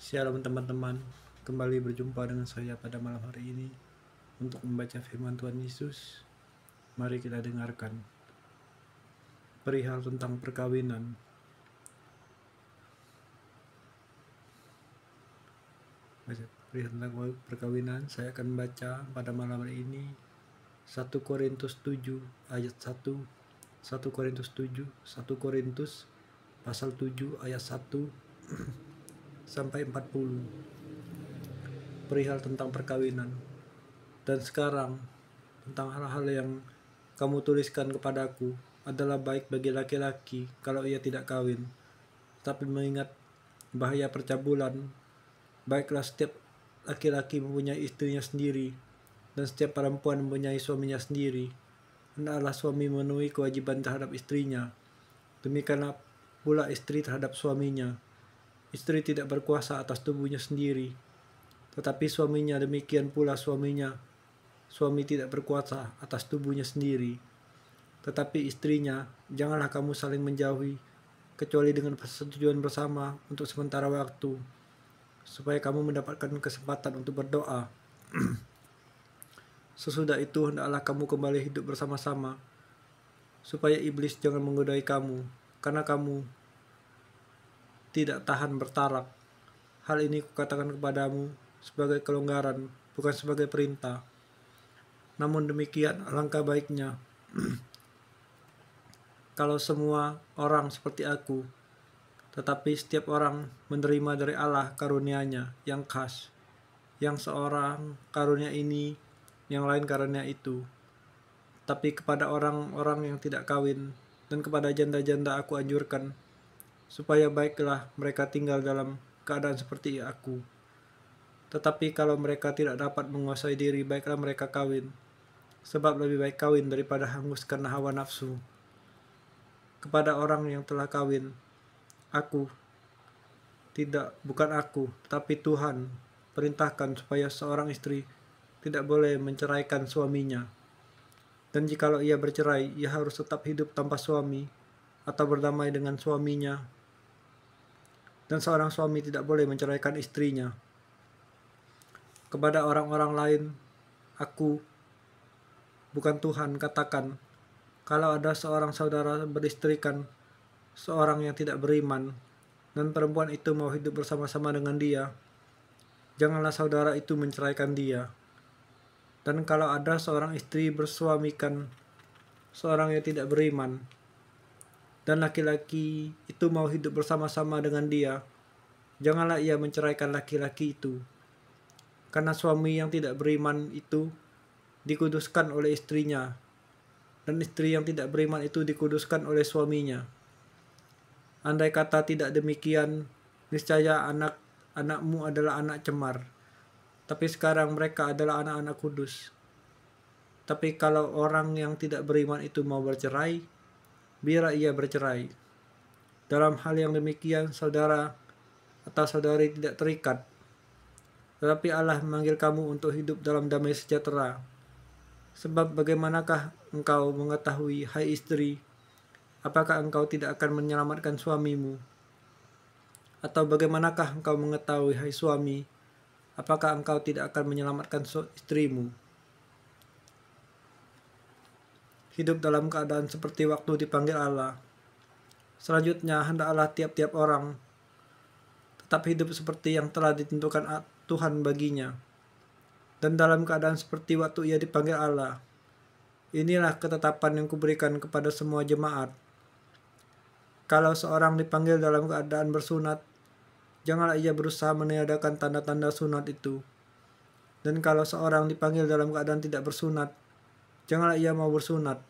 Shalom teman-teman, kembali berjumpa dengan saya pada malam hari ini untuk membaca firman Tuhan Yesus. Mari kita dengarkan perihal tentang perkawinan. Perihal tentang perkawinan, saya akan baca pada malam hari ini 1 Korintus 7 ayat 1, 1 Korintus 7, 1 Korintus pasal 7 ayat 1 sampai 40. Perihal tentang perkawinan. Dan sekarang tentang hal-hal yang kamu tuliskan kepadaku adalah baik bagi laki-laki kalau ia tidak kawin, tapi mengingat bahaya percabulan, baiklah setiap laki-laki mempunyai istrinya sendiri, dan setiap perempuan mempunyai suaminya sendiri. Hendaklah suami memenuhi kewajiban terhadap istrinya, demikianlah pula istri terhadap suaminya. Istri tidak berkuasa atas tubuhnya sendiri, tetapi suaminya, demikian pula suaminya. Suami tidak berkuasa atas tubuhnya sendiri, tetapi istrinya. Janganlah kamu saling menjauhi, kecuali dengan persetujuan bersama untuk sementara waktu, supaya kamu mendapatkan kesempatan untuk berdoa. Sesudah itu hendaklah kamu kembali hidup bersama-sama, supaya iblis jangan menggodai kamu, karena kamu tidak tahan bertarak. Hal ini kukatakan kepadamu sebagai kelonggaran, bukan sebagai perintah. Namun demikian alangkah baiknya kalau semua orang seperti aku, tetapi setiap orang menerima dari Allah karunia-Nya yang khas, yang seorang karunia ini, yang lain karunia itu. Tapi kepada orang-orang yang tidak kawin dan kepada janda-janda aku anjurkan, supaya baiklah mereka tinggal dalam keadaan seperti aku. Tetapi kalau mereka tidak dapat menguasai diri, baiklah mereka kawin, sebab lebih baik kawin daripada hangus karena hawa nafsu. Kepada orang yang telah kawin, bukan aku, tetapi Tuhan perintahkan supaya seorang istri tidak boleh menceraikan suaminya. Dan jikalau ia bercerai, ia harus tetap hidup tanpa suami atau berdamai dengan suaminya. Dan seorang suami tidak boleh menceraikan istrinya. Kepada orang-orang lain, aku, bukan Tuhan, katakan, kalau ada seorang saudara beristrikan seorang yang tidak beriman, dan perempuan itu mau hidup bersama-sama dengan dia, janganlah saudara itu menceraikan dia. Dan kalau ada seorang istri bersuamikan seorang yang tidak beriman, dan laki-laki itu mau hidup bersama-sama dengan dia, janganlah ia menceraikan laki-laki itu. Karena suami yang tidak beriman itu dikuduskan oleh istrinya, dan istri yang tidak beriman itu dikuduskan oleh suaminya. Andai kata tidak demikian, niscaya anak-anakmu adalah anak cemar, tapi sekarang mereka adalah anak-anak kudus. Tapi kalau orang yang tidak beriman itu mau bercerai, biarlah ia bercerai. Dalam hal yang demikian, saudara atau saudari tidak terikat, tetapi Allah memanggil kamu untuk hidup dalam damai sejahtera. Sebab bagaimanakah engkau mengetahui, hai istri, apakah engkau tidak akan menyelamatkan suamimu? Atau bagaimanakah engkau mengetahui, hai suami, apakah engkau tidak akan menyelamatkan istrimu? Hidup dalam keadaan seperti waktu dipanggil Allah. Selanjutnya, hendaklah tiap-tiap orang tetap hidup seperti yang telah ditentukan Tuhan baginya, dan dalam keadaan seperti waktu ia dipanggil Allah. Inilah ketetapan yang kuberikan kepada semua jemaat. Kalau seorang dipanggil dalam keadaan bersunat, janganlah ia berusaha meniadakan tanda-tanda sunat itu. Dan kalau seorang dipanggil dalam keadaan tidak bersunat, janganlah ia mau bersunat.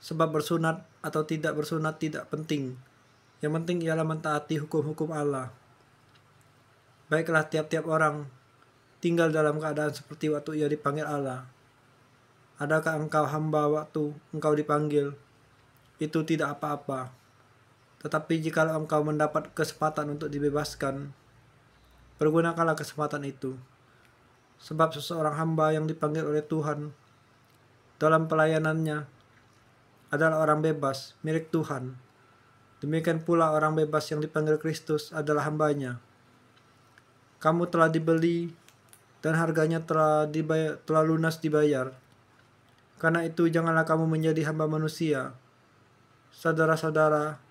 Sebab bersunat atau tidak bersunat tidak penting. Yang penting ialah mentaati hukum-hukum Allah. Baiklah tiap-tiap orang tinggal dalam keadaan seperti waktu ia dipanggil Allah. Adakah engkau hamba waktu engkau dipanggil? Itu tidak apa-apa. Tetapi jikalau engkau mendapat kesempatan untuk dibebaskan, pergunakanlah kesempatan itu. Sebab seseorang hamba yang dipanggil oleh Tuhan dalam pelayanannya adalah orang bebas, milik Tuhan. Demikian pula orang bebas yang dipanggil Kristus adalah hambanya. Kamu telah dibeli dan harganya telah lunas dibayar. Karena itu janganlah kamu menjadi hamba manusia. Saudara-saudara,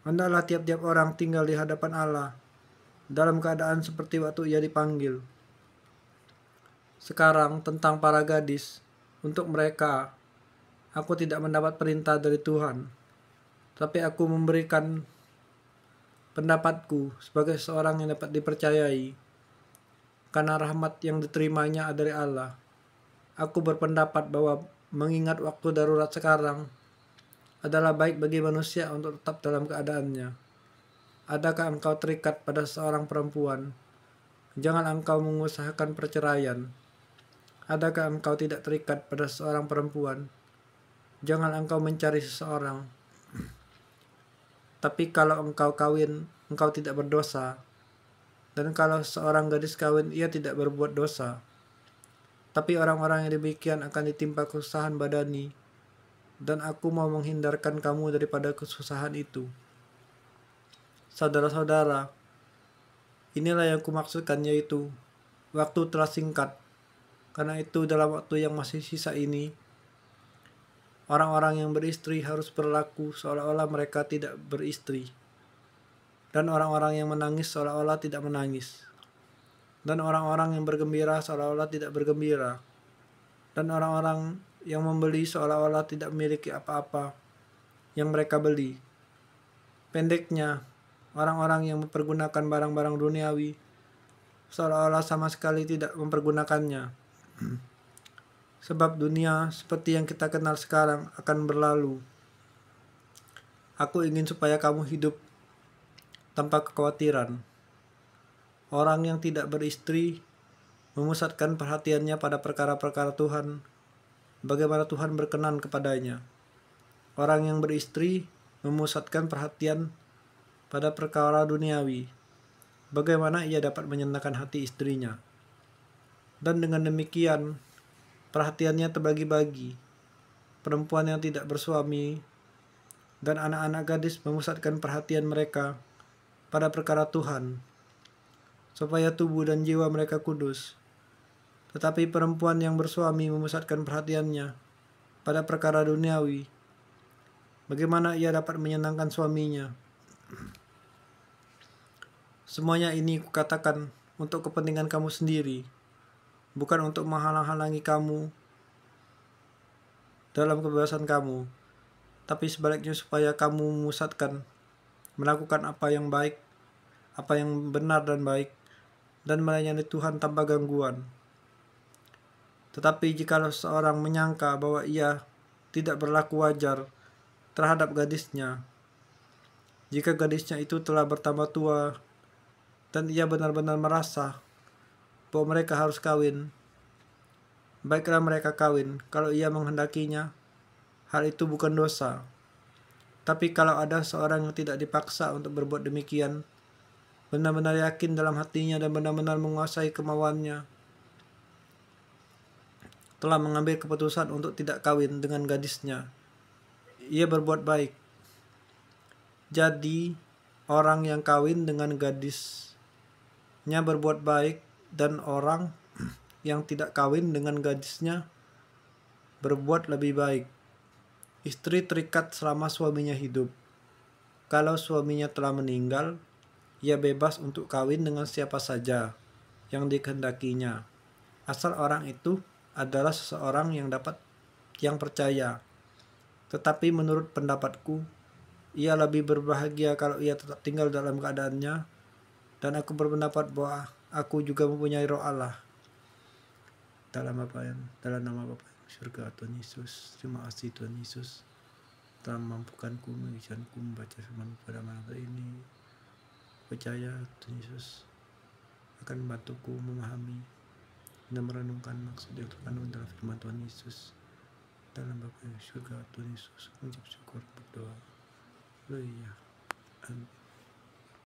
hendaklah tiap-tiap orang tinggal di hadapan Allah dalam keadaan seperti waktu ia dipanggil. Sekarang tentang para gadis, untuk mereka aku tidak mendapat perintah dari Tuhan, tapi aku memberikan pendapatku sebagai seorang yang dapat dipercayai, karena rahmat yang diterimanya dari Allah. Aku berpendapat bahwa mengingat waktu darurat sekarang adalah baik bagi manusia untuk tetap dalam keadaannya. Adakah engkau terikat pada seorang perempuan? Jangan engkau mengusahakan perceraian. Adakah engkau tidak terikat pada seorang perempuan? Jangan engkau mencari seseorang. Tapi kalau engkau kawin, engkau tidak berdosa. Dan kalau seorang gadis kawin, ia tidak berbuat dosa. Tapi orang-orang yang demikian akan ditimpa kesusahan badani, dan aku mau menghindarkan kamu daripada kesusahan itu. Saudara-saudara, inilah yang kumaksudkan, yaitu waktu telah singkat. Karena itu dalam waktu yang masih sisa ini, orang-orang yang beristri harus berlaku seolah-olah mereka tidak beristri. Dan orang-orang yang menangis seolah-olah tidak menangis. Dan orang-orang yang bergembira seolah-olah tidak bergembira. Dan orang-orang yang membeli seolah-olah tidak memiliki apa-apa yang mereka beli. Pendeknya, orang-orang yang mempergunakan barang-barang duniawi seolah-olah sama sekali tidak mempergunakannya. Sebab dunia seperti yang kita kenal sekarang akan berlalu. Aku ingin supaya kamu hidup tanpa kekhawatiran. Orang yang tidak beristri memusatkan perhatiannya pada perkara-perkara Tuhan, bagaimana Tuhan berkenan kepadanya. Orang yang beristri memusatkan perhatian pada perkara duniawi, bagaimana ia dapat menyenangkan hati istrinya. Dan dengan demikian, perhatiannya terbagi-bagi. Perempuan yang tidak bersuami dan anak-anak gadis memusatkan perhatian mereka pada perkara Tuhan, supaya tubuh dan jiwa mereka kudus. Tetapi perempuan yang bersuami memusatkan perhatiannya pada perkara duniawi, bagaimana ia dapat menyenangkan suaminya. Semuanya ini kukatakan untuk kepentingan kamu sendiri, bukan untuk menghalang-halangi kamu dalam kebebasan kamu, tapi sebaliknya supaya kamu memusatkan, melakukan apa yang baik, apa yang benar dan baik, dan melayani Tuhan tanpa gangguan. Tetapi jikalau seorang menyangka bahwa ia tidak berlaku wajar terhadap gadisnya, jika gadisnya itu telah bertambah tua, dan ia benar-benar merasa bahwa mereka harus kawin, baiklah mereka kawin kalau ia menghendakinya. Hal itu bukan dosa. Tapi kalau ada seorang yang tidak dipaksa untuk berbuat demikian, benar-benar yakin dalam hatinya dan benar-benar menguasai kemauannya, telah mengambil keputusan untuk tidak kawin dengan gadisnya, ia berbuat baik. Jadi, orang yang kawin dengan gadisnya berbuat baik, dan orang yang tidak kawin dengan gadisnya berbuat lebih baik. Istri terikat selama suaminya hidup. Kalau suaminya telah meninggal, ia bebas untuk kawin dengan siapa saja yang dikehendakinya, asal orang itu adalah seseorang yang percaya. Tetapi menurut pendapatku, ia lebih berbahagia kalau ia tetap tinggal dalam keadaannya, dan aku berpendapat bahwa aku juga mempunyai roh Allah. Dalam nama Bapa surga Tuhan Yesus, terima kasih Tuhan Yesus telah memampukanku mengizinkanku membaca firman pada malam hari ini. Percaya Tuhan Yesus akan membantuku memahami dan merenungkan maksud yang terkandung dalam firman Tuhan Yesus. Dalam Bapa surga Tuhan Yesus, mengucap syukur berdoa. Haleluya. Amin.